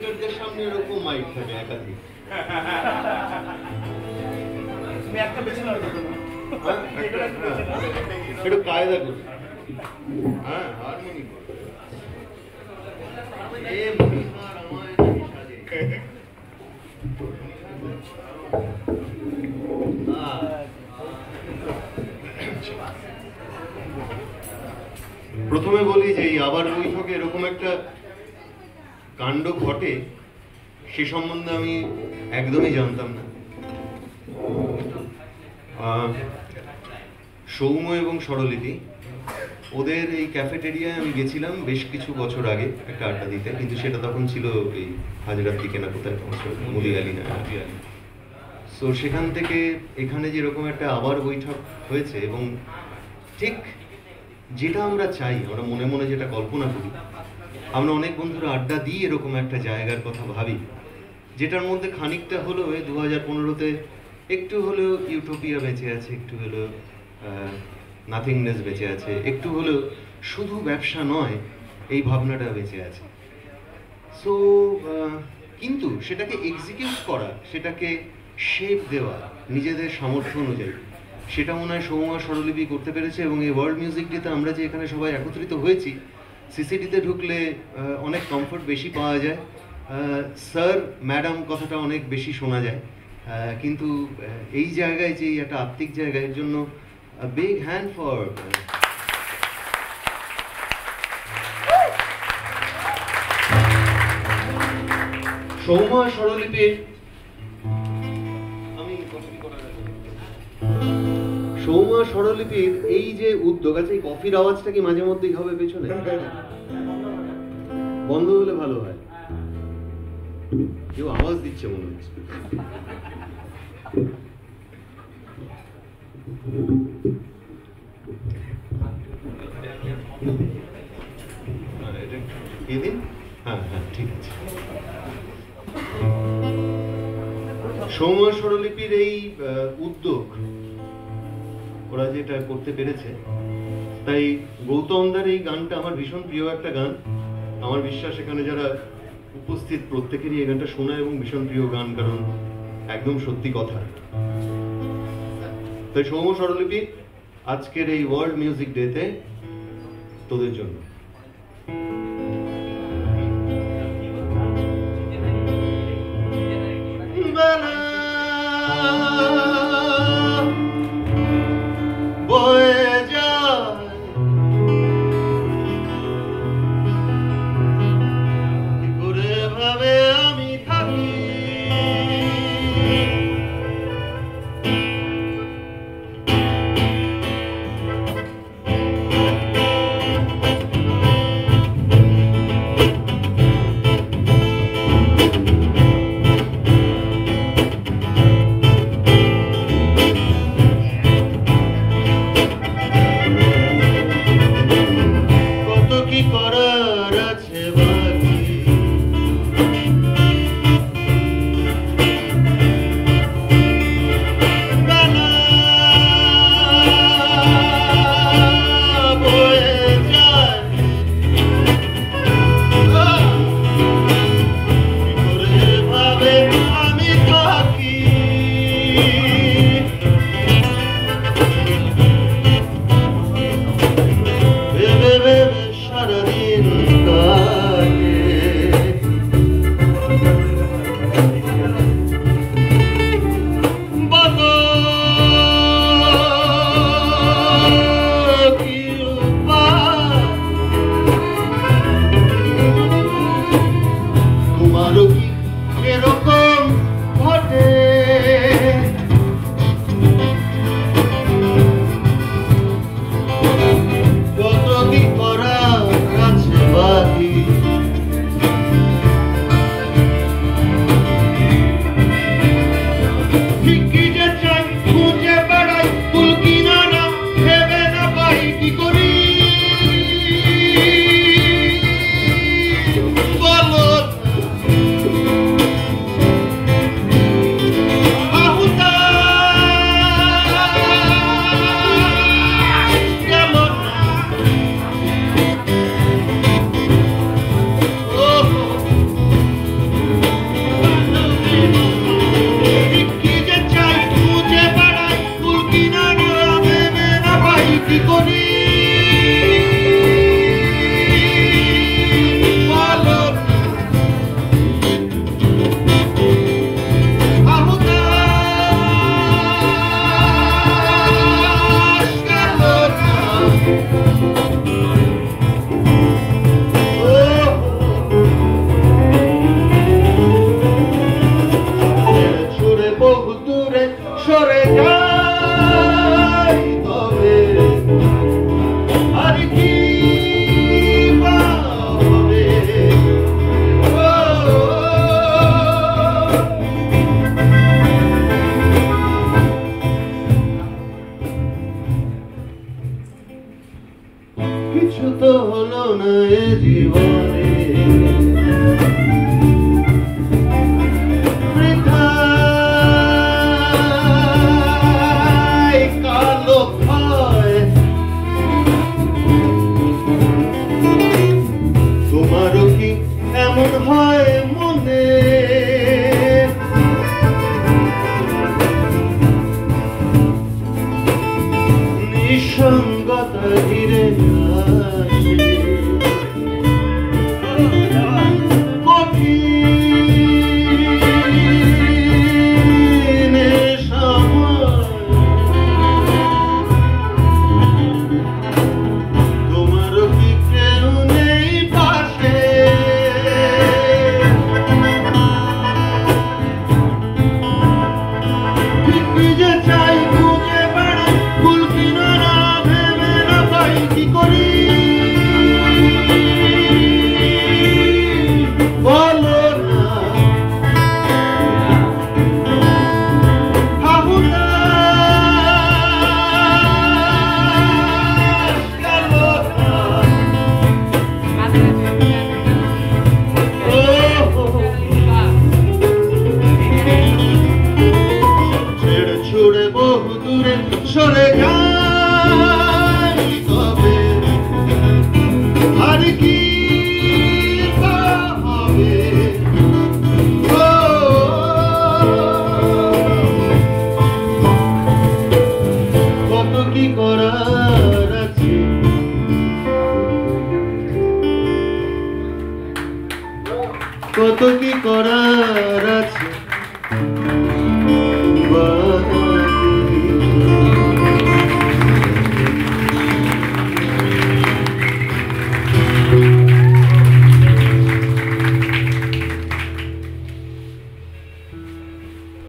স্পিকারদের সামনে এরকম মাইক থাকে একাধিক। একটু কায়দা করি। হ্যাঁ, হারমোনি করবে। প্রথমে বলি যে এই আবার বৈঠকে এরকম একটা কাণ্ড ঘটে সে সম্বন্ধে আমি একদমই জানতাম না। সৌম্য এবং স্বরলিপি ওদের এই ক্যাফেটেরিয়ায় আমি গেছিলাম বেশ কিছু বছর আগে একটা আড্ডা দিতে, কিন্তু সেটা তখন ছিল এই হাজরার দিকে না কোথায় মুলিয়ালি না। সো সেখান থেকে এখানে যেরকম একটা আবার বৈঠক হয়েছে এবং ঠিক যেটা আমরা চাই, আমরা মনে মনে যেটা কল্পনা করি, আমরা অনেক বন্ধুরা আড্ডা দিই এরকম একটা জায়গার কথা ভাবি, যেটার মধ্যে খানিকটা হলেও 2015-তে একটু হলেও ইউটোপিয়া বেঁচে আছে, একটু হলেও নাথিংনেস বেঁচে আছে, একটু হলেও শুধু ব্যবসা নয় এই ভাবনাটা বেঁচে আছে। সো কিন্তু সেটাকে এক্সিকিউট করা, সেটাকে শেপ দেওয়া নিজেদের সামর্থ্য অনুযায়ী, সেটা মনে হয় সৌম্য স্বরলিপি করতে পেরেছে। এবং এই ওয়ার্ল্ড মিউজিক ডেতে আমরা যে এখানে সবাই একত্রিত হয়েছি, সিসিডিতে ঢুকলে অনেক কমফোর্ট বেশি পাওয়া যায়, স্যার ম্যাডাম কথাটা অনেক বেশি শোনা যায়, কিন্তু এই জায়গায় যে একটা আত্মিক জায়গায়, এর জন্য বিগ হ্যান্ড ফর সৌম্য স্বরলিপির। সৌম্য স্বরলিপির এই যে উদ্যোগ আছে, এই কফির আওয়াজটা কি মাঝে মধ্যেই হবে পেছনে? বন্ধ হলে ভালো হয়, কেউ আওয়াজ দিচ্ছে মনে হচ্ছে। হ্যাঁ হ্যাঁ, ঠিক আছে। সৌম্য স্বরলিপির এই উদ্যোগ ওরা যেটা করতে পেরেছে, তাই গৌতমদার এই গানটা আমার ভীষণ প্রিয় একটা গান। আমার বিশ্বাস এখানে যারা উপস্থিত প্রত্যেকেরই এই গানটা শোনা এবং ভীষণ প্রিয় গান, কারণ একদম সত্যি কথা। তাই সৌম্য স্বরলিপি আজকের এই ওয়ার্ল্ড মিউজিক ডেতে তোদের জন্য। হয় মনে নিঃসঙ্গতা ঘিরে আসে সরে যাই তবে আর কি হবে কত কি করার আছে কত কি করার আছে